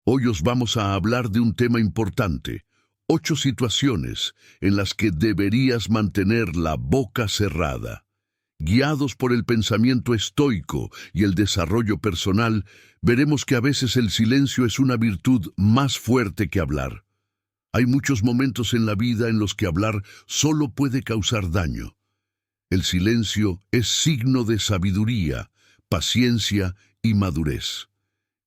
Hoy os vamos a hablar de un tema importante, 8 situaciones en las que deberías mantener la boca cerrada. Guiados por el pensamiento estoico y el desarrollo personal, veremos que a veces el silencio es una virtud más fuerte que hablar. Hay muchos momentos en la vida en los que hablar solo puede causar daño. El silencio es signo de sabiduría, paciencia y madurez.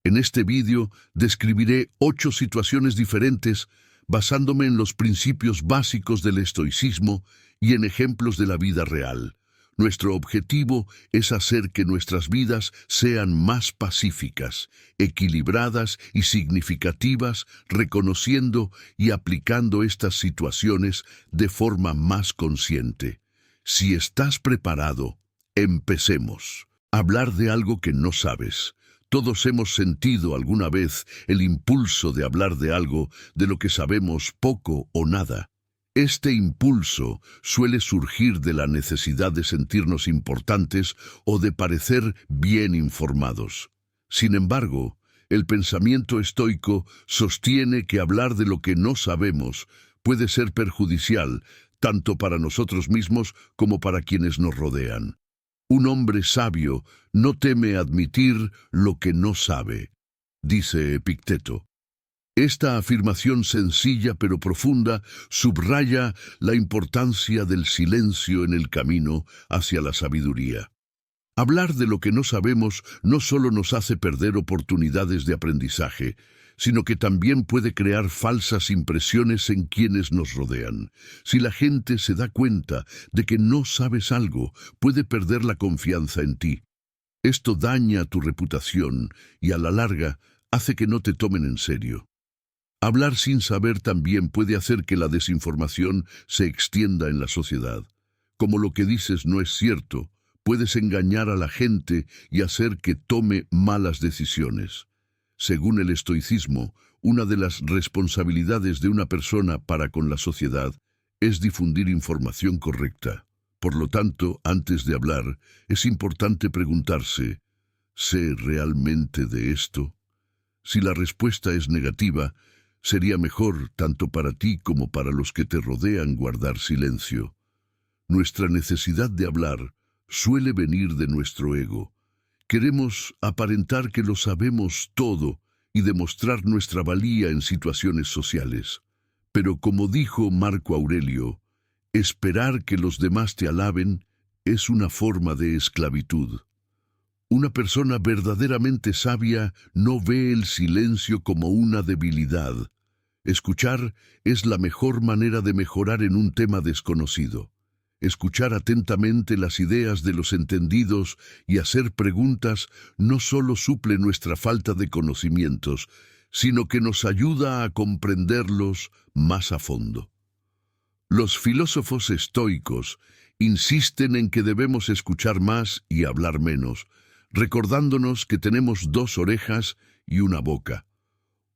En este vídeo describiré 8 situaciones diferentes basándome en los principios básicos del estoicismo y en ejemplos de la vida real. Nuestro objetivo es hacer que nuestras vidas sean más pacíficas, equilibradas y significativas, reconociendo y aplicando estas situaciones de forma más consciente. Si estás preparado, empecemos. Hablar de algo que no sabes. Todos hemos sentido alguna vez el impulso de hablar de algo de lo que sabemos poco o nada. Este impulso suele surgir de la necesidad de sentirnos importantes o de parecer bien informados. Sin embargo, el pensamiento estoico sostiene que hablar de lo que no sabemos puede ser perjudicial, tanto para nosotros mismos como para quienes nos rodean. Un hombre sabio no teme admitir lo que no sabe, dice Epicteto. Esta afirmación sencilla pero profunda subraya la importancia del silencio en el camino hacia la sabiduría. Hablar de lo que no sabemos no solo nos hace perder oportunidades de aprendizaje, sino que también puede crear falsas impresiones en quienes nos rodean. Si la gente se da cuenta de que no sabes algo, puede perder la confianza en ti. Esto daña tu reputación y a la larga hace que no te tomen en serio. Hablar sin saber también puede hacer que la desinformación se extienda en la sociedad. Como lo que dices no es cierto, puedes engañar a la gente y hacer que tome malas decisiones. Según el estoicismo, una de las responsabilidades de una persona para con la sociedad es difundir información correcta. Por lo tanto, antes de hablar, es importante preguntarse, ¿sé realmente de esto? Si la respuesta es negativa, sería mejor, tanto para ti como para los que te rodean, guardar silencio. Nuestra necesidad de hablar suele venir de nuestro ego. Queremos aparentar que lo sabemos todo y demostrar nuestra valía en situaciones sociales. Pero como dijo Marco Aurelio, esperar que los demás te alaben es una forma de esclavitud. Una persona verdaderamente sabia no ve el silencio como una debilidad. Escuchar es la mejor manera de mejorar en un tema desconocido. Escuchar atentamente las ideas de los entendidos y hacer preguntas no solo suple nuestra falta de conocimientos, sino que nos ayuda a comprenderlos más a fondo. Los filósofos estoicos insisten en que debemos escuchar más y hablar menos, recordándonos que tenemos 2 orejas y una boca.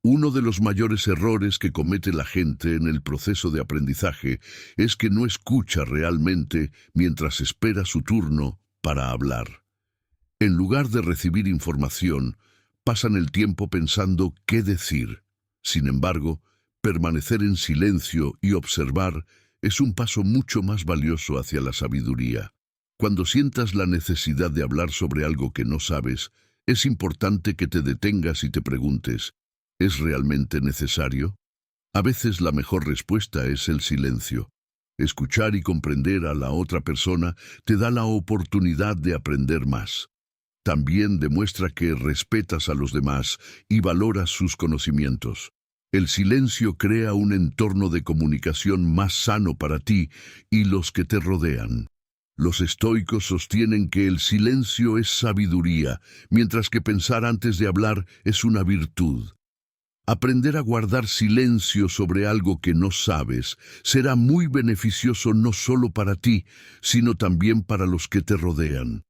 Uno de los mayores errores que comete la gente en el proceso de aprendizaje es que no escucha realmente mientras espera su turno para hablar. En lugar de recibir información, pasan el tiempo pensando qué decir. Sin embargo, permanecer en silencio y observar es un paso mucho más valioso hacia la sabiduría. Cuando sientas la necesidad de hablar sobre algo que no sabes, es importante que te detengas y te preguntes, ¿es realmente necesario? A veces la mejor respuesta es el silencio. Escuchar y comprender a la otra persona te da la oportunidad de aprender más. También demuestra que respetas a los demás y valoras sus conocimientos. El silencio crea un entorno de comunicación más sano para ti y los que te rodean. Los estoicos sostienen que el silencio es sabiduría, mientras que pensar antes de hablar es una virtud. Aprender a guardar silencio sobre algo que no sabes será muy beneficioso no solo para ti, sino también para los que te rodean.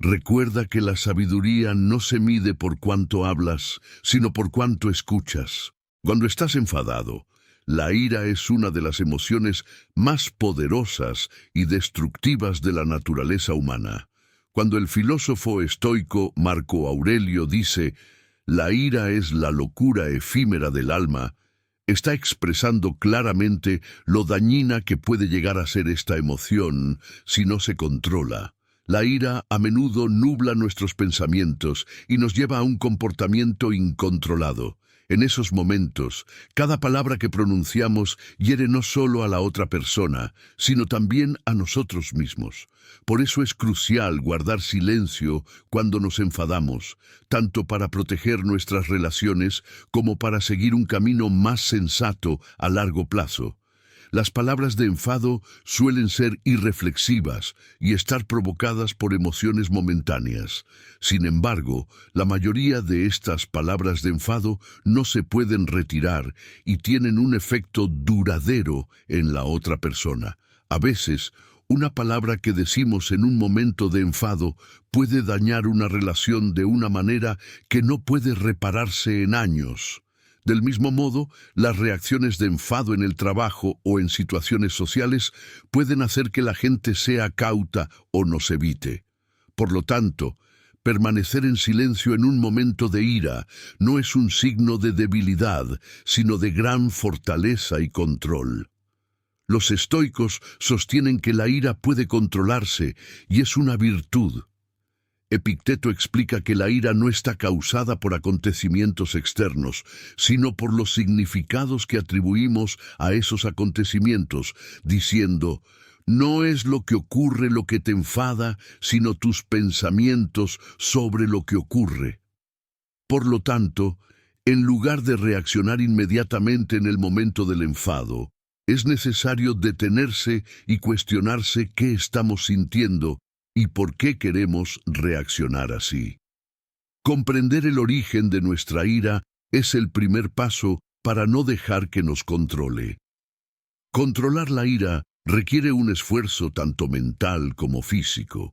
Recuerda que la sabiduría no se mide por cuánto hablas, sino por cuánto escuchas. Cuando estás enfadado, la ira es una de las emociones más poderosas y destructivas de la naturaleza humana. Cuando el filósofo estoico Marco Aurelio dice, La ira es la locura efímera del alma. Está expresando claramente lo dañina que puede llegar a ser esta emoción si no se controla. La ira a menudo nubla nuestros pensamientos y nos lleva a un comportamiento incontrolado. En esos momentos, cada palabra que pronunciamos hiere no solo a la otra persona, sino también a nosotros mismos. Por eso es crucial guardar silencio cuando nos enfadamos, tanto para proteger nuestras relaciones como para seguir un camino más sensato a largo plazo. Las palabras de enfado suelen ser irreflexivas y estar provocadas por emociones momentáneas. Sin embargo, la mayoría de estas palabras de enfado no se pueden retirar y tienen un efecto duradero en la otra persona. A veces, una palabra que decimos en un momento de enfado puede dañar una relación de una manera que no puede repararse en años. Del mismo modo, las reacciones de enfado en el trabajo o en situaciones sociales pueden hacer que la gente sea cauta o nos evite. Por lo tanto, permanecer en silencio en un momento de ira no es un signo de debilidad, sino de gran fortaleza y control. Los estoicos sostienen que la ira puede controlarse y es una virtud. Epicteto explica que la ira no está causada por acontecimientos externos, sino por los significados que atribuimos a esos acontecimientos, diciendo: no es lo que ocurre lo que te enfada, sino tus pensamientos sobre lo que ocurre. Por lo tanto, en lugar de reaccionar inmediatamente en el momento del enfado, es necesario detenerse y cuestionarse qué estamos sintiendo y por qué queremos reaccionar así. Comprender el origen de nuestra ira es el primer paso para no dejar que nos controle. Controlar la ira requiere un esfuerzo tanto mental como físico.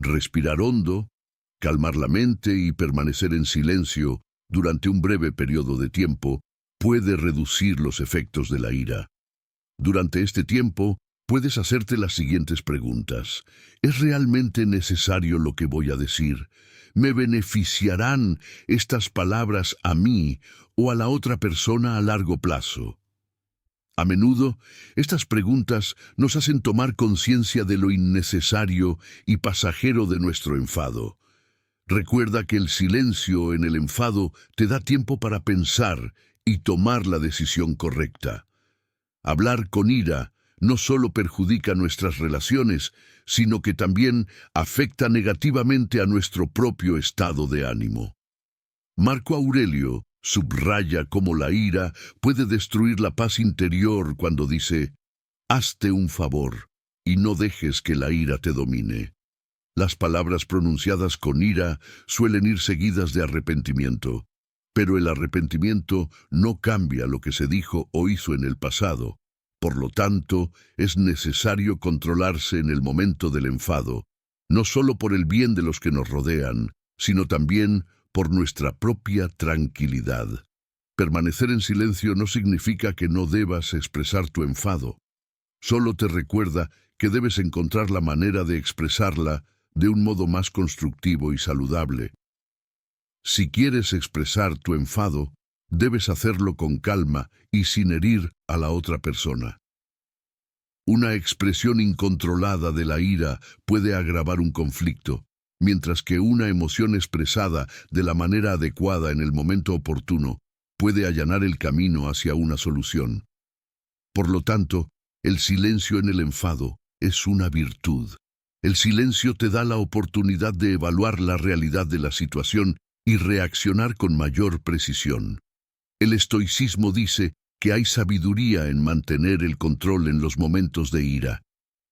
Respirar hondo, calmar la mente y permanecer en silencio durante un breve periodo de tiempo puede reducir los efectos de la ira. Durante este tiempo, puedes hacerte las siguientes preguntas. ¿Es realmente necesario lo que voy a decir? ¿Me beneficiarán estas palabras a mí o a la otra persona a largo plazo? A menudo, estas preguntas nos hacen tomar conciencia de lo innecesario y pasajero de nuestro enfado. Recuerda que el silencio en el enfado te da tiempo para pensar y tomar la decisión correcta. Hablar con ira no solo perjudica nuestras relaciones, sino que también afecta negativamente a nuestro propio estado de ánimo. Marco Aurelio subraya cómo la ira puede destruir la paz interior cuando dice: hazte un favor y no dejes que la ira te domine. Las palabras pronunciadas con ira suelen ir seguidas de arrepentimiento, pero el arrepentimiento no cambia lo que se dijo o hizo en el pasado. Por lo tanto, es necesario controlarse en el momento del enfado, no solo por el bien de los que nos rodean, sino también por nuestra propia tranquilidad. Permanecer en silencio no significa que no debas expresar tu enfado. Solo te recuerda que debes encontrar la manera de expresarla de un modo más constructivo y saludable. Si quieres expresar tu enfado, debes hacerlo con calma y sin herir a la otra persona. Una expresión incontrolada de la ira puede agravar un conflicto, mientras que una emoción expresada de la manera adecuada en el momento oportuno puede allanar el camino hacia una solución. Por lo tanto, el silencio en el enfado es una virtud. El silencio te da la oportunidad de evaluar la realidad de la situación y reaccionar con mayor precisión. El estoicismo dice que hay sabiduría en mantener el control en los momentos de ira.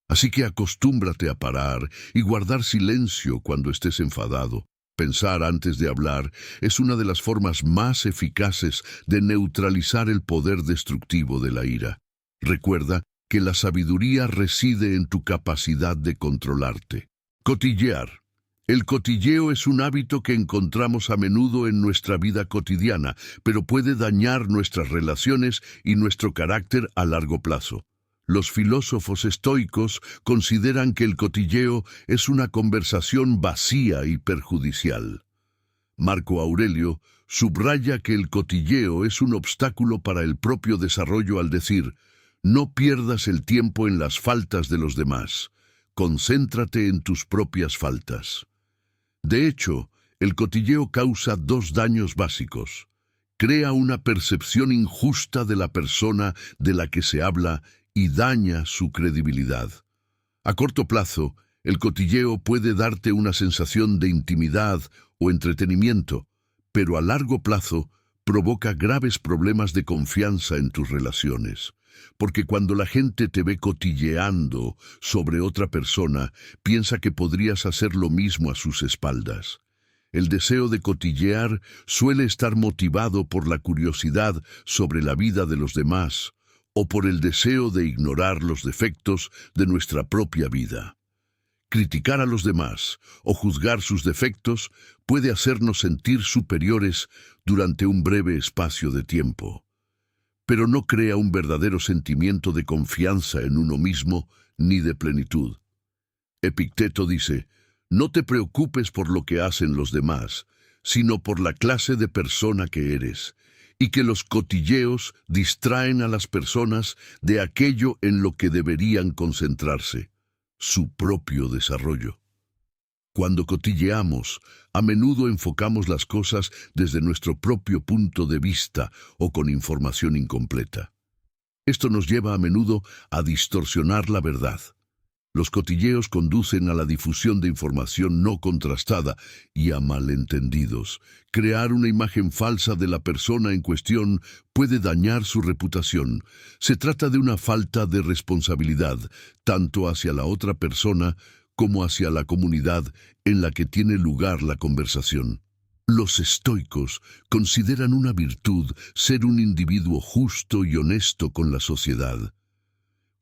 Así que acostúmbrate a parar y guardar silencio cuando estés enfadado. Pensar antes de hablar es una de las formas más eficaces de neutralizar el poder destructivo de la ira. Recuerda que la sabiduría reside en tu capacidad de controlarte. Cotillear. El cotilleo es un hábito que encontramos a menudo en nuestra vida cotidiana, pero puede dañar nuestras relaciones y nuestro carácter a largo plazo. Los filósofos estoicos consideran que el cotilleo es una conversación vacía y perjudicial. Marco Aurelio Subraya que el cotilleo es un obstáculo para el propio desarrollo al decir: no pierdas el tiempo en las faltas de los demás, concéntrate en tus propias faltas. De hecho, el cotilleo causa dos daños básicos. Crea una percepción injusta de la persona de la que se habla y daña su credibilidad. A corto plazo, el cotilleo puede darte una sensación de intimidad o entretenimiento, pero a largo plazo provoca graves problemas de confianza en tus relaciones. Porque cuando la gente te ve cotilleando sobre otra persona, piensa que podrías hacer lo mismo a sus espaldas. El deseo de cotillear suele estar motivado por la curiosidad sobre la vida de los demás o por el deseo de ignorar los defectos de nuestra propia vida. Criticar a los demás o juzgar sus defectos puede hacernos sentir superiores durante un breve espacio de tiempo, pero no crea un verdadero sentimiento de confianza en uno mismo ni de plenitud. Epicteto dice: no te preocupes por lo que hacen los demás, sino por la clase de persona que eres, y que los cotilleos distraen a las personas de aquello en lo que deberían concentrarse: su propio desarrollo. Cuando cotilleamos, a menudo enfocamos las cosas desde nuestro propio punto de vista o con información incompleta. Esto nos lleva a menudo a distorsionar la verdad. Los cotilleos conducen a la difusión de información no contrastada y a malentendidos. Crear una imagen falsa de la persona en cuestión puede dañar su reputación. Se trata de una falta de responsabilidad, tanto hacia la otra persona como hacia la comunidad en la que tiene lugar la conversación. Los estoicos consideran una virtud ser un individuo justo y honesto con la sociedad.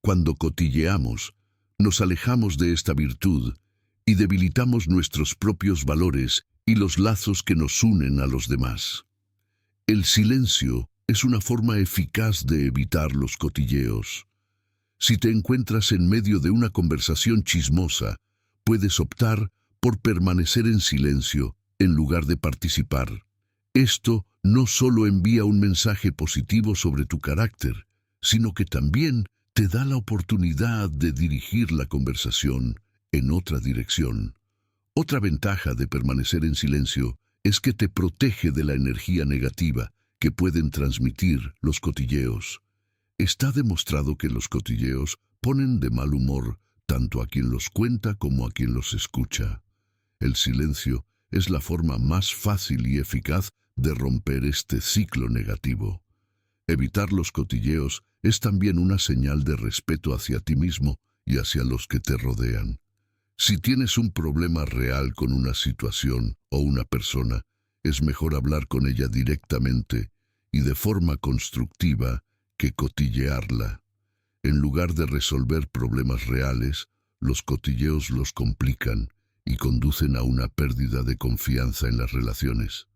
Cuando cotilleamos, nos alejamos de esta virtud y debilitamos nuestros propios valores y los lazos que nos unen a los demás. El silencio es una forma eficaz de evitar los cotilleos. Si te encuentras en medio de una conversación chismosa, puedes optar por permanecer en silencio en lugar de participar. Esto no solo envía un mensaje positivo sobre tu carácter, sino que también te da la oportunidad de dirigir la conversación en otra dirección. Otra ventaja de permanecer en silencio es que te protege de la energía negativa que pueden transmitir los cotilleos. Está demostrado que los cotilleos ponen de mal humor tanto a quien los cuenta como a quien los escucha. El silencio es la forma más fácil y eficaz de romper este ciclo negativo. Evitar los cotilleos es también una señal de respeto hacia ti mismo y hacia los que te rodean. Si tienes un problema real con una situación o una persona, es mejor hablar con ella directamente y de forma constructiva que cotillearla. En lugar de resolver problemas reales, los cotilleos los complican y conducen a una pérdida de confianza en las relaciones.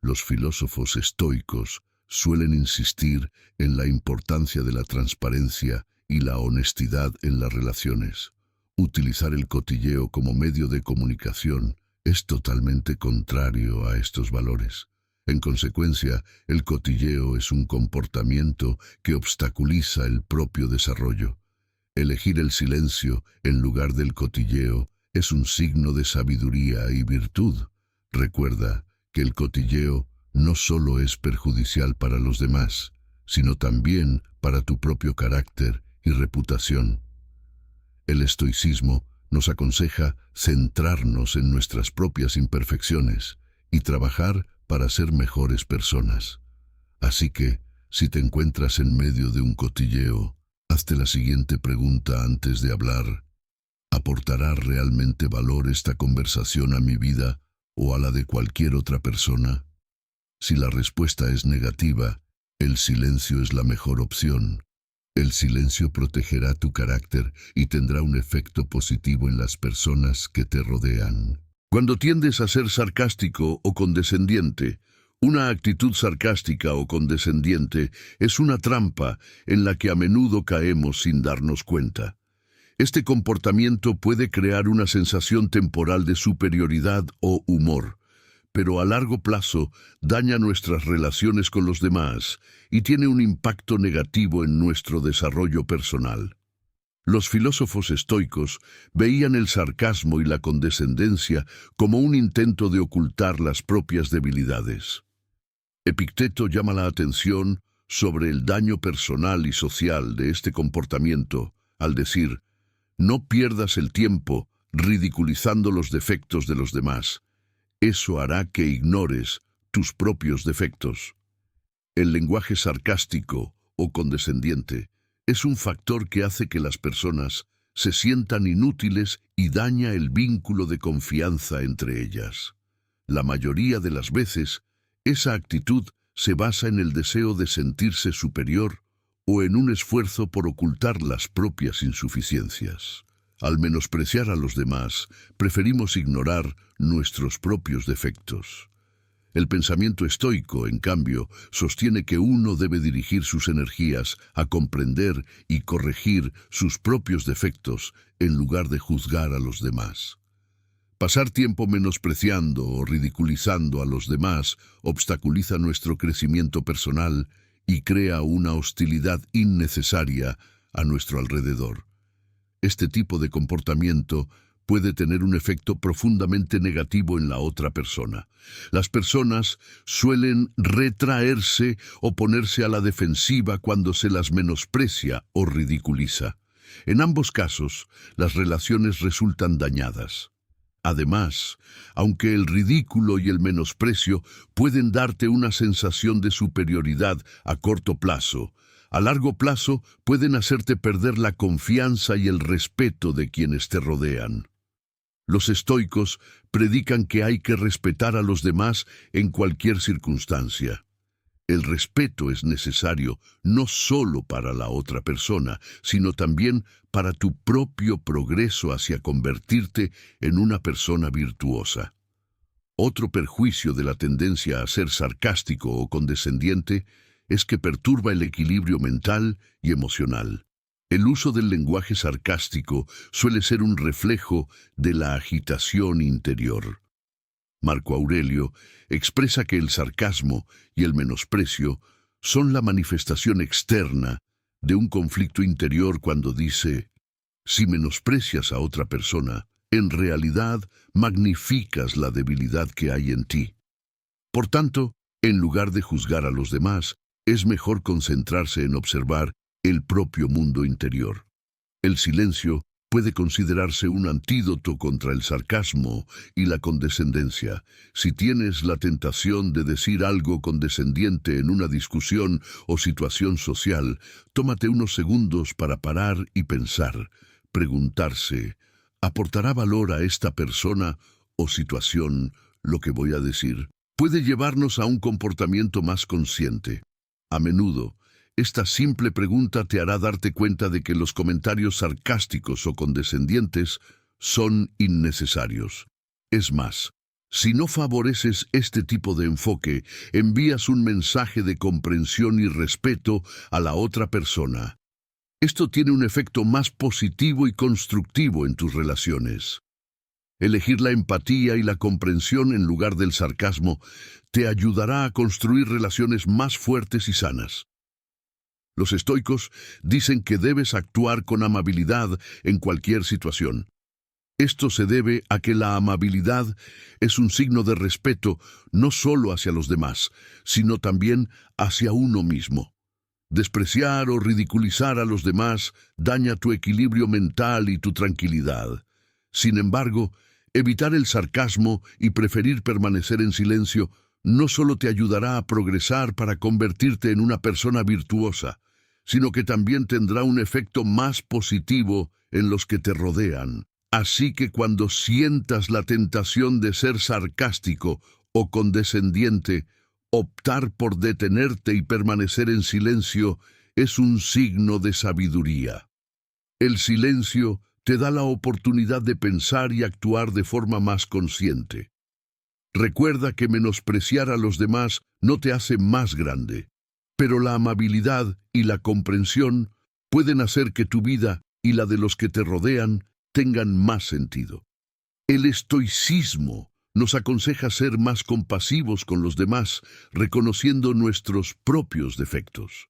Los filósofos estoicos suelen insistir en la importancia de la transparencia y la honestidad en las relaciones. Utilizar el cotilleo como medio de comunicación es totalmente contrario a estos valores. En consecuencia, el cotilleo es un comportamiento que obstaculiza el propio desarrollo. Elegir el silencio en lugar del cotilleo es un signo de sabiduría y virtud. Recuerda que el cotilleo no solo es perjudicial para los demás, sino también para tu propio carácter y reputación. El estoicismo nos aconseja centrarnos en nuestras propias imperfecciones y trabajar para ser mejores personas. Así que, si te encuentras en medio de un cotilleo, hazte la siguiente pregunta antes de hablar. ¿Aportará realmente valor esta conversación a mi vida o a la de cualquier otra persona? Si la respuesta es negativa, el silencio es la mejor opción. El silencio protegerá tu carácter y tendrá un efecto positivo en las personas que te rodean. Cuando tiendes a ser sarcástico o condescendiente, una actitud sarcástica o condescendiente es una trampa en la que a menudo caemos sin darnos cuenta. Este comportamiento puede crear una sensación temporal de superioridad o humor, pero a largo plazo daña nuestras relaciones con los demás y tiene un impacto negativo en nuestro desarrollo personal. Los filósofos estoicos veían el sarcasmo y la condescendencia como un intento de ocultar las propias debilidades. Epicteto llama la atención sobre el daño personal y social de este comportamiento al decir: no pierdas el tiempo ridiculizando los defectos de los demás. Eso hará que ignores tus propios defectos. El lenguaje sarcástico o condescendiente es un factor que hace que las personas se sientan inútiles y daña el vínculo de confianza entre ellas. La mayoría de las veces, esa actitud se basa en el deseo de sentirse superior o en un esfuerzo por ocultar las propias insuficiencias. Al menospreciar a los demás, preferimos ignorar nuestros propios defectos. El pensamiento estoico, en cambio, sostiene que uno debe dirigir sus energías a comprender y corregir sus propios defectos en lugar de juzgar a los demás. Pasar tiempo menospreciando o ridiculizando a los demás obstaculiza nuestro crecimiento personal y crea una hostilidad innecesaria a nuestro alrededor. Este tipo de comportamiento puede tener un efecto profundamente negativo en la otra persona. Las personas suelen retraerse o ponerse a la defensiva cuando se las menosprecia o ridiculiza. En ambos casos, las relaciones resultan dañadas. Además, aunque el ridículo y el menosprecio pueden darte una sensación de superioridad a corto plazo, a largo plazo pueden hacerte perder la confianza y el respeto de quienes te rodean. Los estoicos predican que hay que respetar a los demás en cualquier circunstancia. El respeto es necesario no solo para la otra persona, sino también para tu propio progreso hacia convertirte en una persona virtuosa. Otro perjuicio de la tendencia a ser sarcástico o condescendiente es que perturba el equilibrio mental y emocional. El uso del lenguaje sarcástico suele ser un reflejo de la agitación interior. Marco Aurelio expresa que el sarcasmo y el menosprecio son la manifestación externa de un conflicto interior cuando dice: si menosprecias a otra persona, en realidad magnificas la debilidad que hay en ti. Por tanto, en lugar de juzgar a los demás, es mejor concentrarse en observar el propio mundo interior. El silencio puede considerarse un antídoto contra el sarcasmo y la condescendencia. Si tienes la tentación de decir algo condescendiente en una discusión o situación social, tómate unos segundos para parar y pensar, preguntarse: ¿aportará valor a esta persona o situación lo que voy a decir? Puede llevarnos a un comportamiento más consciente. A menudo, esta simple pregunta te hará darte cuenta de que los comentarios sarcásticos o condescendientes son innecesarios. Es más, si no favoreces este tipo de enfoque, envías un mensaje de comprensión y respeto a la otra persona. Esto tiene un efecto más positivo y constructivo en tus relaciones. Elegir la empatía y la comprensión en lugar del sarcasmo te ayudará a construir relaciones más fuertes y sanas. Los estoicos dicen que debes actuar con amabilidad en cualquier situación. Esto se debe a que la amabilidad es un signo de respeto no solo hacia los demás, sino también hacia uno mismo. Despreciar o ridiculizar a los demás daña tu equilibrio mental y tu tranquilidad. Sin embargo, evitar el sarcasmo y preferir permanecer en silencio no solo te ayudará a progresar para convertirte en una persona virtuosa, sino que también tendrá un efecto más positivo en los que te rodean. Así que cuando sientas la tentación de ser sarcástico o condescendiente, optar por detenerte y permanecer en silencio es un signo de sabiduría. El silencio te da la oportunidad de pensar y actuar de forma más consciente. Recuerda que menospreciar a los demás no te hace más grande, pero la amabilidad y la comprensión pueden hacer que tu vida y la de los que te rodean tengan más sentido. El estoicismo nos aconseja ser más compasivos con los demás, reconociendo nuestros propios defectos.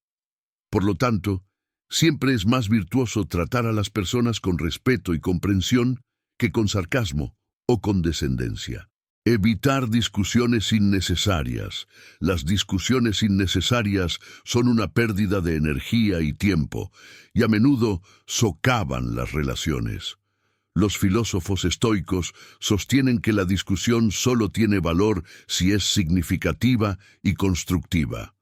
Por lo tanto, siempre es más virtuoso tratar a las personas con respeto y comprensión que con sarcasmo o condescendencia. Evitar discusiones innecesarias. Las discusiones innecesarias son una pérdida de energía y tiempo, y a menudo socavan las relaciones. Los filósofos estoicos sostienen que la discusión solo tiene valor si es significativa y constructiva.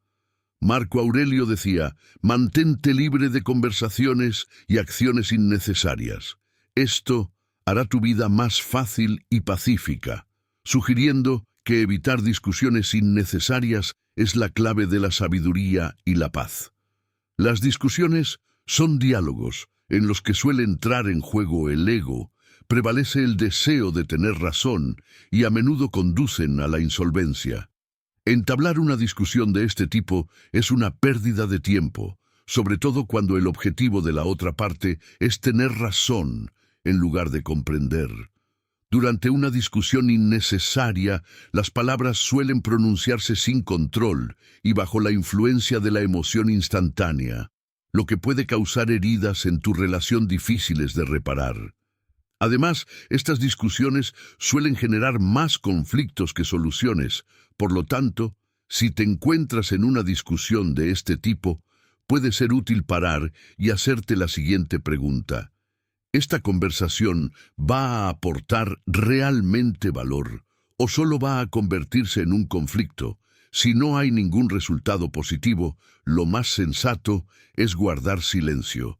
Marco Aurelio decía: mantente libre de conversaciones y acciones innecesarias. Esto hará tu vida más fácil y pacífica, sugiriendo que evitar discusiones innecesarias es la clave de la sabiduría y la paz. Las discusiones son diálogos en los que suele entrar en juego el ego, prevalece el deseo de tener razón y a menudo conducen a la insolvencia. Entablar una discusión de este tipo es una pérdida de tiempo, sobre todo cuando el objetivo de la otra parte es tener razón en lugar de comprender. Durante una discusión innecesaria, las palabras suelen pronunciarse sin control y bajo la influencia de la emoción instantánea, lo que puede causar heridas en tu relación difíciles de reparar. Además, estas discusiones suelen generar más conflictos que soluciones. Por lo tanto, si te encuentras en una discusión de este tipo, puede ser útil parar y hacerte la siguiente pregunta: ¿esta conversación va a aportar realmente valor o solo va a convertirse en un conflicto? Si no hay ningún resultado positivo, lo más sensato es guardar silencio.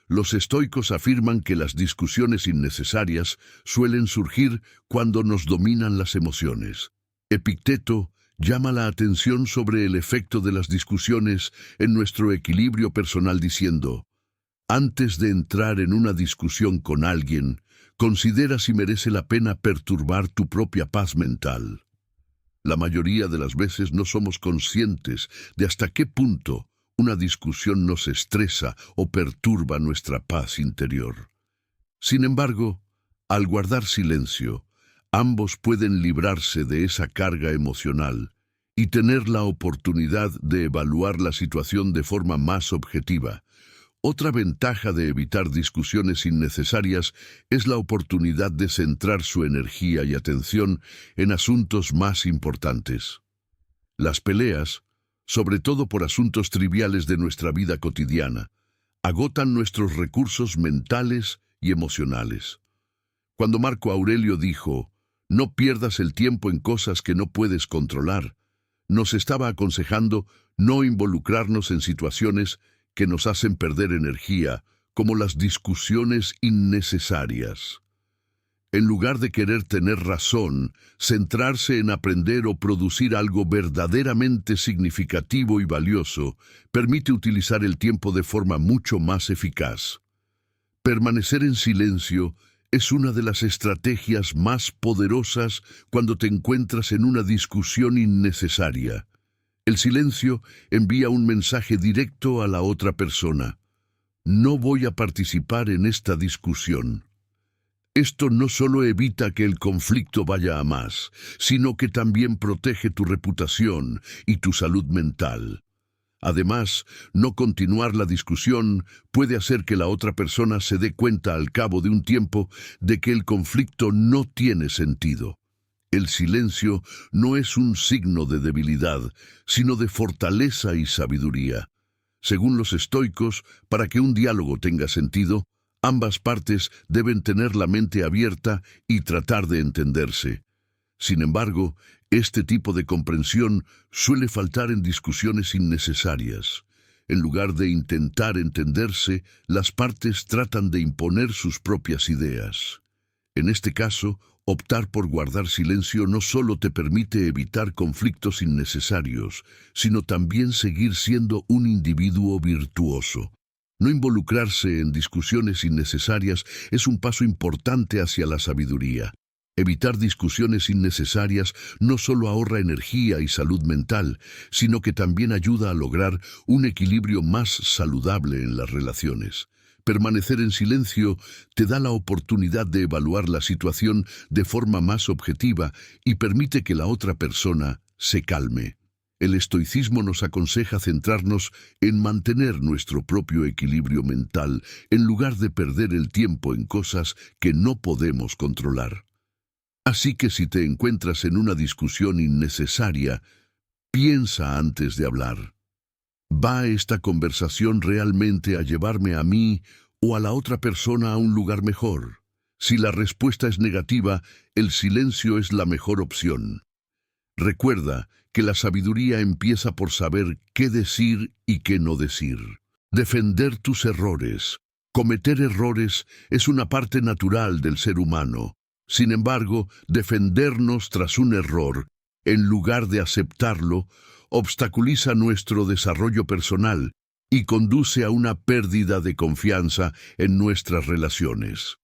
Los estoicos afirman que las discusiones innecesarias suelen surgir cuando nos dominan las emociones. Epicteto llama la atención sobre el efecto de las discusiones en nuestro equilibrio personal diciendo: antes de entrar en una discusión con alguien, considera si merece la pena perturbar tu propia paz mental. La mayoría de las veces no somos conscientes de hasta qué punto una discusión nos estresa o perturba nuestra paz interior. Sin embargo, al guardar silencio, ambos pueden librarse de esa carga emocional y tener la oportunidad de evaluar la situación de forma más objetiva. Otra ventaja de evitar discusiones innecesarias es la oportunidad de centrar su energía y atención en asuntos más importantes. Las peleas, sobre todo por asuntos triviales de nuestra vida cotidiana, agotan nuestros recursos mentales y emocionales. Cuando Marco Aurelio dijo: no pierdas el tiempo en cosas que no puedes controlar, nos estaba aconsejando no involucrarnos en situaciones que nos hacen perder energía, como las discusiones innecesarias. En lugar de querer tener razón, centrarse en aprender o producir algo verdaderamente significativo y valioso permite utilizar el tiempo de forma mucho más eficaz. Permanecer en silencio es una de las estrategias más poderosas cuando te encuentras en una discusión innecesaria. El silencio envía un mensaje directo a la otra persona: no voy a participar en esta discusión. Esto no solo evita que el conflicto vaya a más, sino que también protege tu reputación y tu salud mental. Además, no continuar la discusión puede hacer que la otra persona se dé cuenta al cabo de un tiempo de que el conflicto no tiene sentido. El silencio no es un signo de debilidad, sino de fortaleza y sabiduría. Según los estoicos, para que un diálogo tenga sentido, ambas partes deben tener la mente abierta y tratar de entenderse. Sin embargo, este tipo de comprensión suele faltar en discusiones innecesarias. En lugar de intentar entenderse, las partes tratan de imponer sus propias ideas. En este caso, optar por guardar silencio no solo te permite evitar conflictos innecesarios, sino también seguir siendo un individuo virtuoso. No involucrarse en discusiones innecesarias es un paso importante hacia la sabiduría. Evitar discusiones innecesarias no solo ahorra energía y salud mental, sino que también ayuda a lograr un equilibrio más saludable en las relaciones. Permanecer en silencio te da la oportunidad de evaluar la situación de forma más objetiva y permite que la otra persona se calme. El estoicismo nos aconseja centrarnos en mantener nuestro propio equilibrio mental en lugar de perder el tiempo en cosas que no podemos controlar. Así que si te encuentras en una discusión innecesaria, piensa antes de hablar. ¿Va esta conversación realmente a llevarme a mí o a la otra persona a un lugar mejor? Si la respuesta es negativa, el silencio es la mejor opción. Recuerda que la sabiduría empieza por saber qué decir y qué no decir. Defender tus errores. Cometer errores es una parte natural del ser humano. Sin embargo, defendernos tras un error, en lugar de aceptarlo, obstaculiza nuestro desarrollo personal y conduce a una pérdida de confianza en nuestras relaciones.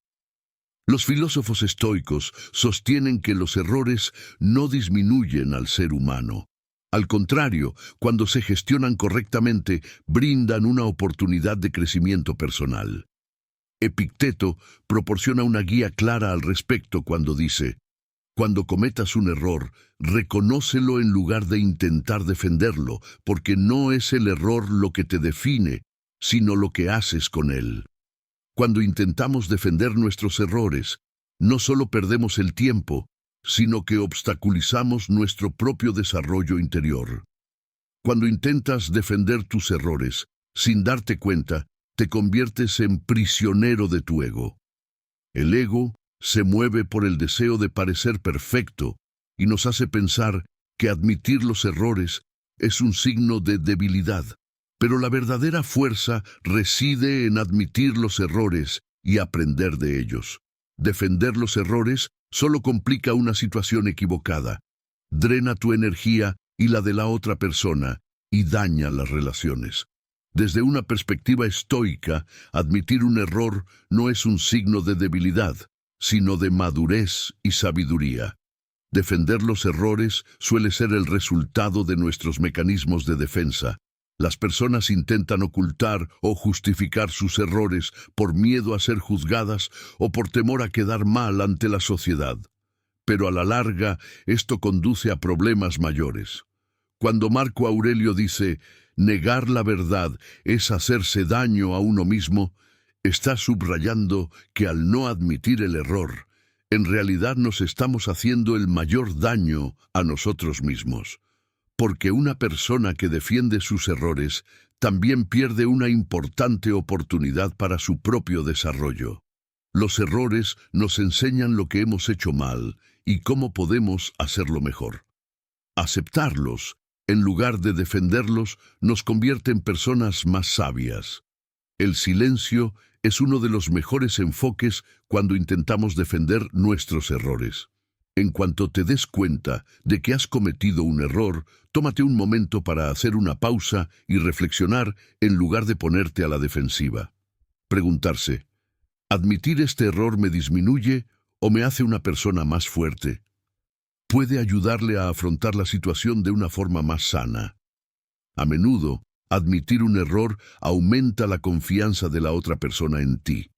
Los filósofos estoicos sostienen que los errores no disminuyen al ser humano. Al contrario, cuando se gestionan correctamente, brindan una oportunidad de crecimiento personal. Epicteto proporciona una guía clara al respecto cuando dice: cuando cometas un error, reconócelo en lugar de intentar defenderlo, porque no es el error lo que te define, sino lo que haces con él. Cuando intentamos defender nuestros errores, no solo perdemos el tiempo, sino que obstaculizamos nuestro propio desarrollo interior. Cuando intentas defender tus errores, sin darte cuenta, te conviertes en prisionero de tu ego. El ego se mueve por el deseo de parecer perfecto y nos hace pensar que admitir los errores es un signo de debilidad. Pero la verdadera fuerza reside en admitir los errores y aprender de ellos. Defender los errores solo complica una situación equivocada, drena tu energía y la de la otra persona y daña las relaciones. Desde una perspectiva estoica, admitir un error no es un signo de debilidad, sino de madurez y sabiduría. Defender los errores suele ser el resultado de nuestros mecanismos de defensa. Las personas intentan ocultar o justificar sus errores por miedo a ser juzgadas o por temor a quedar mal ante la sociedad. Pero a la larga, esto conduce a problemas mayores. Cuando Marco Aurelio dice: negar la verdad es hacerse daño a uno mismo, está subrayando que al no admitir el error, en realidad nos estamos haciendo el mayor daño a nosotros mismos. Porque una persona que defiende sus errores también pierde una importante oportunidad para su propio desarrollo. Los errores nos enseñan lo que hemos hecho mal y cómo podemos hacerlo mejor. Aceptarlos, en lugar de defenderlos, nos convierte en personas más sabias. El silencio es uno de los mejores enfoques cuando intentamos defender nuestros errores. En cuanto te des cuenta de que has cometido un error, tómate un momento para hacer una pausa y reflexionar en lugar de ponerte a la defensiva. Preguntarse: ¿admitir este error me disminuye o me hace una persona más fuerte? Puede ayudarle a afrontar la situación de una forma más sana. A menudo, admitir un error aumenta la confianza de la otra persona en ti.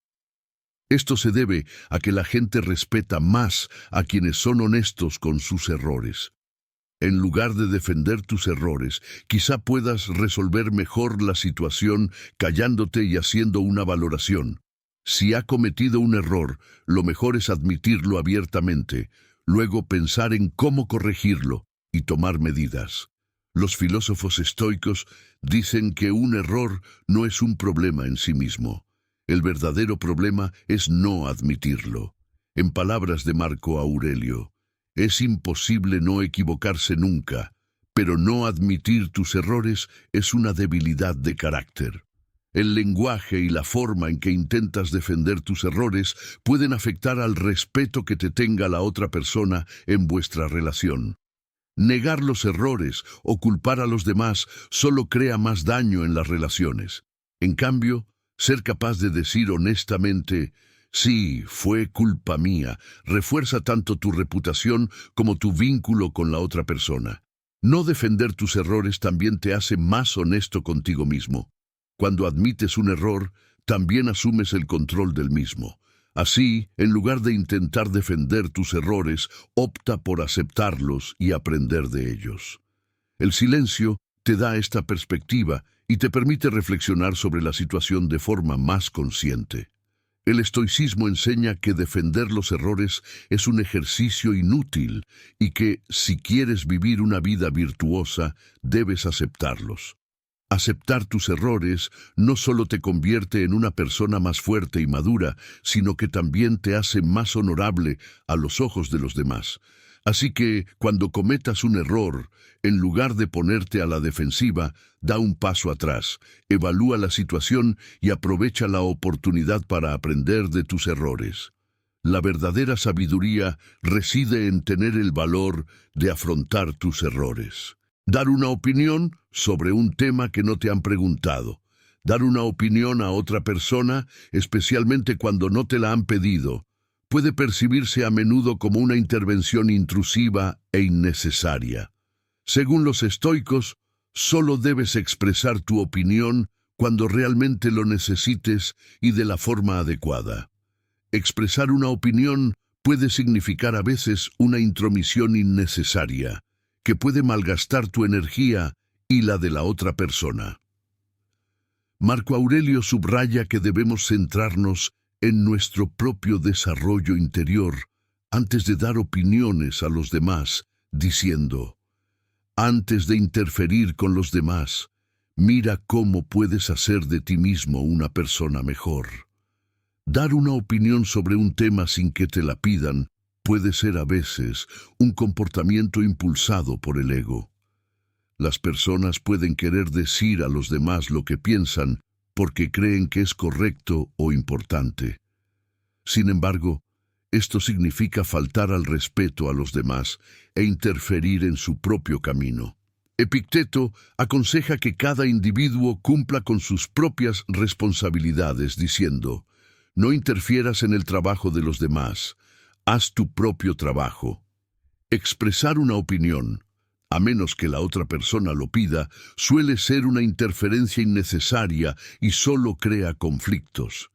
Esto se debe a que la gente respeta más a quienes son honestos con sus errores. En lugar de defender tus errores, quizá puedas resolver mejor la situación callándote y haciendo una valoración. Si ha cometido un error, lo mejor es admitirlo abiertamente, luego pensar en cómo corregirlo y tomar medidas. Los filósofos estoicos dicen que un error no es un problema en sí mismo. El verdadero problema es no admitirlo. En palabras de Marco Aurelio, es imposible no equivocarse nunca, pero no admitir tus errores es una debilidad de carácter. El lenguaje y la forma en que intentas defender tus errores pueden afectar al respeto que te tenga la otra persona en vuestra relación. Negar los errores o culpar a los demás solo crea más daño en las relaciones. En cambio, ser capaz de decir honestamente: sí, fue culpa mía, refuerza tanto tu reputación como tu vínculo con la otra persona. No defender tus errores también te hace más honesto contigo mismo. Cuando admites un error, también asumes el control del mismo. Así, en lugar de intentar defender tus errores, opta por aceptarlos y aprender de ellos. El silencio te da esta perspectiva y te permite reflexionar sobre la situación de forma más consciente. El estoicismo enseña que defender los errores es un ejercicio inútil y que, si quieres vivir una vida virtuosa, debes aceptarlos. Aceptar tus errores no solo te convierte en una persona más fuerte y madura, sino que también te hace más honorable a los ojos de los demás. Así que, cuando cometas un error, en lugar de ponerte a la defensiva, da un paso atrás, evalúa la situación y aprovecha la oportunidad para aprender de tus errores. La verdadera sabiduría reside en tener el valor de afrontar tus errores. Dar una opinión sobre un tema que no te han preguntado. Dar una opinión a otra persona, especialmente cuando no te la han pedido, puede percibirse a menudo como una intervención intrusiva e innecesaria. Según los estoicos, solo debes expresar tu opinión cuando realmente lo necesites y de la forma adecuada. Expresar una opinión puede significar a veces una intromisión innecesaria, que puede malgastar tu energía y la de la otra persona. Marco Aurelio subraya que debemos centrarnos en nuestro propio desarrollo interior antes de dar opiniones a los demás, diciendo: antes de interferir con los demás, mira cómo puedes hacer de ti mismo una persona mejor. Dar una opinión sobre un tema sin que te la pidan puede ser a veces un comportamiento impulsado por el ego. Las personas pueden querer decir a los demás lo que piensan porque creen que es correcto o importante. Sin embargo, esto significa faltar al respeto a los demás e interferir en su propio camino. Epicteto aconseja que cada individuo cumpla con sus propias responsabilidades, diciendo: no interfieras en el trabajo de los demás, haz tu propio trabajo. Expresar una opinión, a menos que la otra persona lo pida, suele ser una interferencia innecesaria y solo crea conflictos.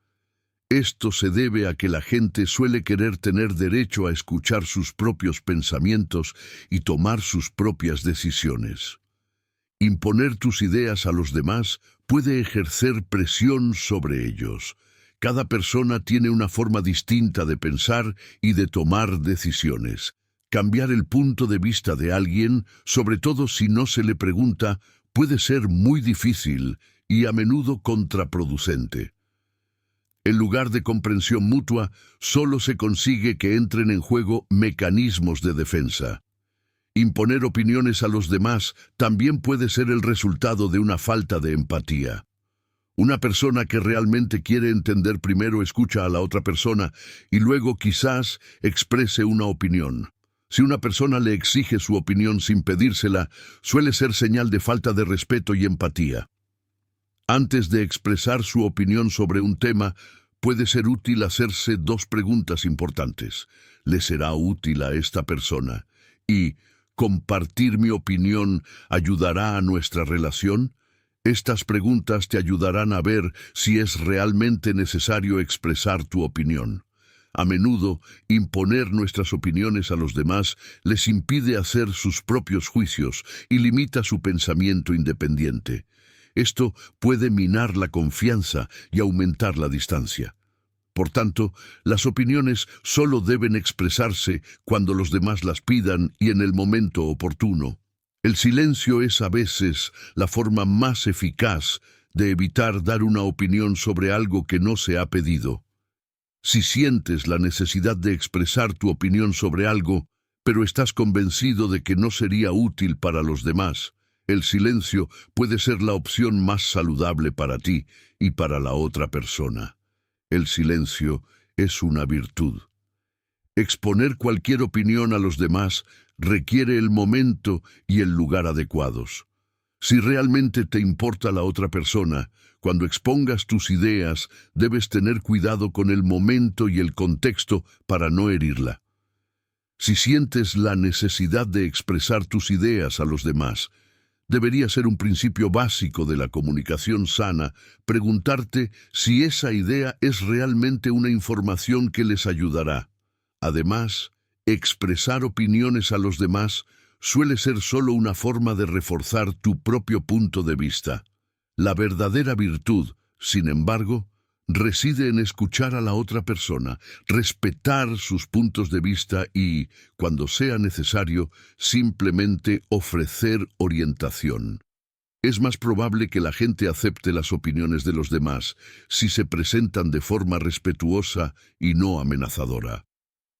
Esto se debe a que la gente suele querer tener derecho a escuchar sus propios pensamientos y tomar sus propias decisiones. Imponer tus ideas a los demás puede ejercer presión sobre ellos. Cada persona tiene una forma distinta de pensar y de tomar decisiones. Cambiar el punto de vista de alguien, sobre todo si no se le pregunta, puede ser muy difícil y a menudo contraproducente. En lugar de comprensión mutua, solo se consigue que entren en juego mecanismos de defensa. Imponer opiniones a los demás también puede ser el resultado de una falta de empatía. Una persona que realmente quiere entender primero escucha a la otra persona y luego quizás exprese una opinión. Si una persona le exige su opinión sin pedírsela, suele ser señal de falta de respeto y empatía. Antes de expresar su opinión sobre un tema, puede ser útil hacerse dos preguntas importantes. ¿Le será útil a esta persona? Y, ¿compartir mi opinión ayudará a nuestra relación? Estas preguntas te ayudarán a ver si es realmente necesario expresar tu opinión. A menudo, imponer nuestras opiniones a los demás les impide hacer sus propios juicios y limita su pensamiento independiente. Esto puede minar la confianza y aumentar la distancia. Por tanto, las opiniones solo deben expresarse cuando los demás las pidan y en el momento oportuno. El silencio es a veces la forma más eficaz de evitar dar una opinión sobre algo que no se ha pedido. Si sientes la necesidad de expresar tu opinión sobre algo, pero estás convencido de que no sería útil para los demás, el silencio puede ser la opción más saludable para ti y para la otra persona. El silencio es una virtud. Exponer cualquier opinión a los demás requiere el momento y el lugar adecuados. Si realmente te importa la otra persona, cuando expongas tus ideas, debes tener cuidado con el momento y el contexto para no herirla. Si sientes la necesidad de expresar tus ideas a los demás, Debería ser un principio básico de la comunicación sana preguntarte si esa idea es realmente una información que les ayudará. Además, expresar opiniones a los demás suele ser solo una forma de reforzar tu propio punto de vista. La verdadera virtud, sin embargo, reside en escuchar a la otra persona, respetar sus puntos de vista y, cuando sea necesario, simplemente ofrecer orientación. Es más probable que la gente acepte las opiniones de los demás si se presentan de forma respetuosa y no amenazadora.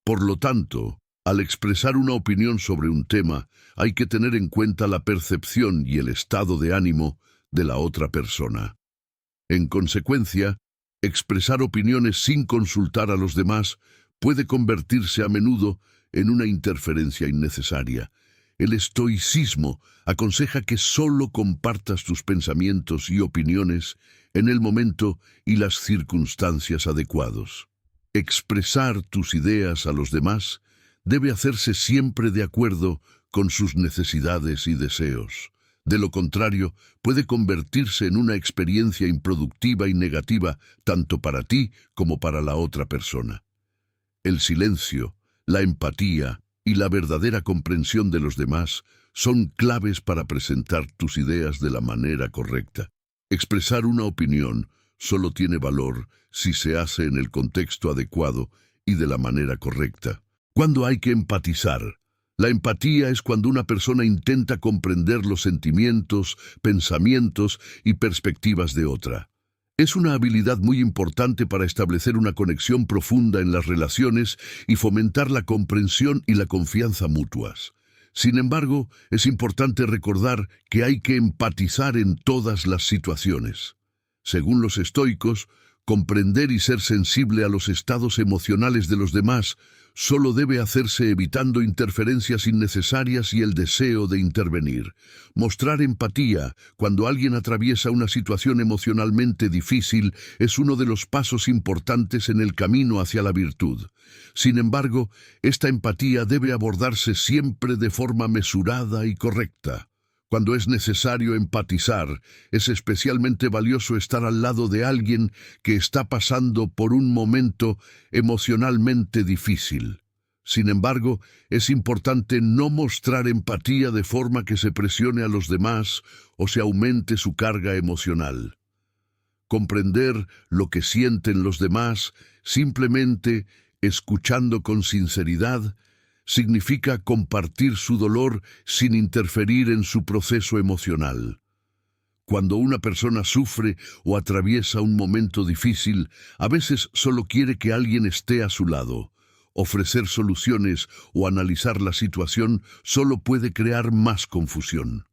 Por lo tanto, al expresar una opinión sobre un tema, hay que tener en cuenta la percepción y el estado de ánimo de la otra persona. En consecuencia, expresar opiniones sin consultar a los demás puede convertirse a menudo en una interferencia innecesaria. El estoicismo aconseja que solo compartas tus pensamientos y opiniones en el momento y las circunstancias adecuados. Expresar tus ideas a los demás debe hacerse siempre de acuerdo con sus necesidades y deseos. De lo contrario, puede convertirse en una experiencia improductiva y negativa tanto para ti como para la otra persona. El silencio, la empatía y la verdadera comprensión de los demás son claves para presentar tus ideas de la manera correcta. Expresar una opinión solo tiene valor si se hace en el contexto adecuado y de la manera correcta. ¿Cuándo hay que empatizar? La empatía es cuando una persona intenta comprender los sentimientos, pensamientos y perspectivas de otra. Es una habilidad muy importante para establecer una conexión profunda en las relaciones y fomentar la comprensión y la confianza mutuas. Sin embargo, es importante recordar que hay que empatizar en todas las situaciones. Según los estoicos, comprender y ser sensible a los estados emocionales de los demás solo debe hacerse evitando interferencias innecesarias y el deseo de intervenir. Mostrar empatía cuando alguien atraviesa una situación emocionalmente difícil es uno de los pasos importantes en el camino hacia la virtud. Sin embargo, esta empatía debe abordarse siempre de forma mesurada y correcta. Cuando es necesario empatizar, es especialmente valioso estar al lado de alguien que está pasando por un momento emocionalmente difícil. Sin embargo, es importante no mostrar empatía de forma que se presione a los demás o se aumente su carga emocional. Comprender lo que sienten los demás, simplemente escuchando con sinceridad, significa compartir su dolor sin interferir en su proceso emocional. Cuando una persona sufre o atraviesa un momento difícil, a veces solo quiere que alguien esté a su lado. Ofrecer soluciones o analizar la situación solo puede crear más confusión.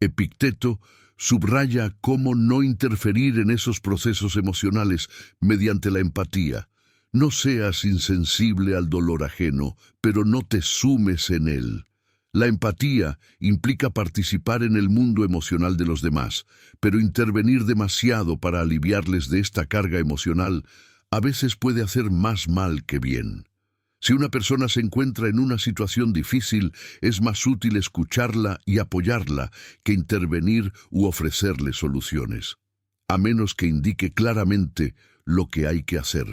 Epicteto subraya cómo no interferir en esos procesos emocionales mediante la empatía. No seas insensible al dolor ajeno, pero no te sumes en él. La empatía implica participar en el mundo emocional de los demás, pero intervenir demasiado para aliviarles de esta carga emocional a veces puede hacer más mal que bien. Si una persona se encuentra en una situación difícil, es más útil escucharla y apoyarla que intervenir u ofrecerle soluciones, a menos que indique claramente lo que hay que hacer.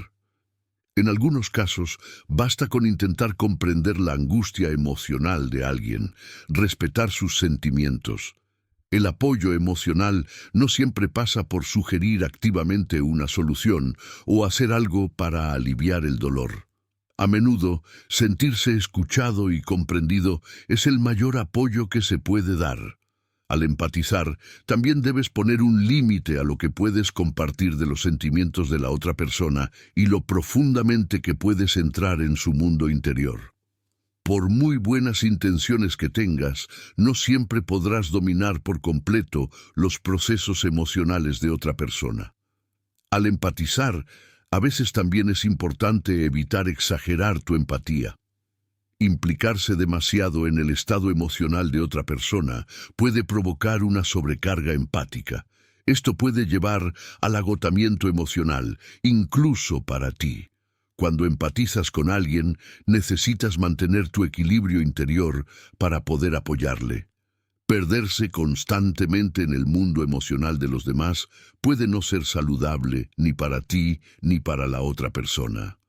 En algunos casos, basta con intentar comprender la angustia emocional de alguien, respetar sus sentimientos. El apoyo emocional no siempre pasa por sugerir activamente una solución o hacer algo para aliviar el dolor. A menudo, sentirse escuchado y comprendido es el mayor apoyo que se puede dar. Al empatizar, también debes poner un límite a lo que puedes compartir de los sentimientos de la otra persona y lo profundamente que puedes entrar en su mundo interior. Por muy buenas intenciones que tengas, no siempre podrás dominar por completo los procesos emocionales de otra persona. Al empatizar, a veces también es importante evitar exagerar tu empatía. Implicarse demasiado en el estado emocional de otra persona puede provocar una sobrecarga empática. Esto puede llevar al agotamiento emocional, incluso para ti. Cuando empatizas con alguien, necesitas mantener tu equilibrio interior para poder apoyarle. Perderse constantemente en el mundo emocional de los demás puede no ser saludable ni para ti ni para la otra persona.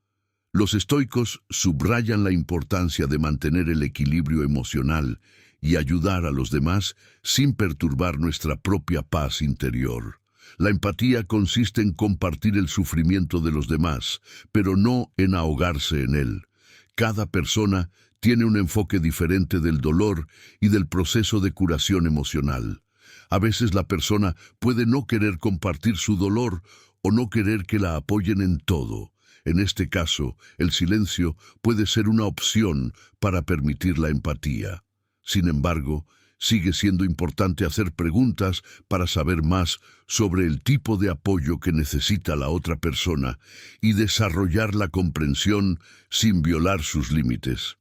Los estoicos subrayan la importancia de mantener el equilibrio emocional y ayudar a los demás sin perturbar nuestra propia paz interior. La empatía consiste en compartir el sufrimiento de los demás, pero no en ahogarse en él. Cada persona tiene un enfoque diferente del dolor y del proceso de curación emocional. A veces la persona puede no querer compartir su dolor o no querer que la apoyen en todo. En este caso, el silencio puede ser una opción para permitir la empatía. Sin embargo, sigue siendo importante hacer preguntas para saber más sobre el tipo de apoyo que necesita la otra persona y desarrollar la comprensión sin violar sus límites.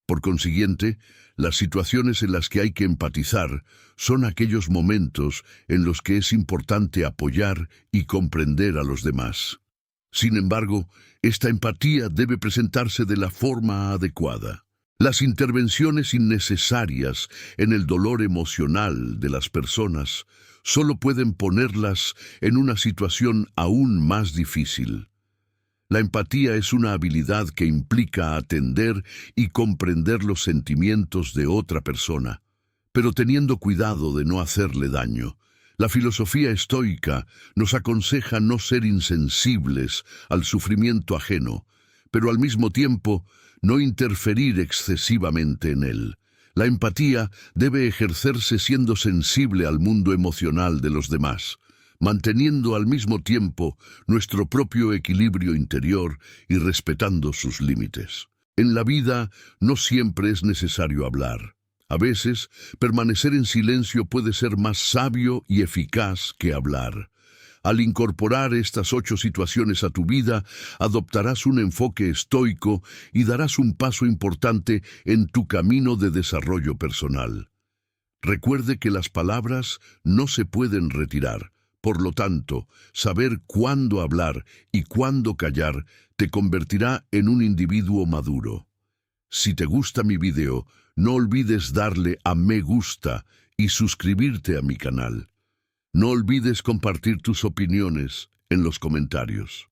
Por consiguiente, las situaciones en las que hay que empatizar son aquellos momentos en los que es importante apoyar y comprender a los demás. Sin embargo, esta empatía debe presentarse de la forma adecuada. Las intervenciones innecesarias en el dolor emocional de las personas solo pueden ponerlas en una situación aún más difícil. La empatía es una habilidad que implica atender y comprender los sentimientos de otra persona, pero teniendo cuidado de no hacerle daño. La filosofía estoica nos aconseja no ser insensibles al sufrimiento ajeno, pero al mismo tiempo no interferir excesivamente en él. La empatía debe ejercerse siendo sensible al mundo emocional de los demás, manteniendo al mismo tiempo nuestro propio equilibrio interior y respetando sus límites. En la vida no siempre es necesario hablar. A veces, permanecer en silencio puede ser más sabio y eficaz que hablar. Al incorporar estas 8 situaciones a tu vida, adoptarás un enfoque estoico y darás un paso importante en tu camino de desarrollo personal. Recuerde que las palabras no se pueden retirar. Por lo tanto, saber cuándo hablar y cuándo callar te convertirá en un individuo maduro. Si te gusta mi video, no olvides darle a me gusta y suscribirte a mi canal. No olvides compartir tus opiniones en los comentarios.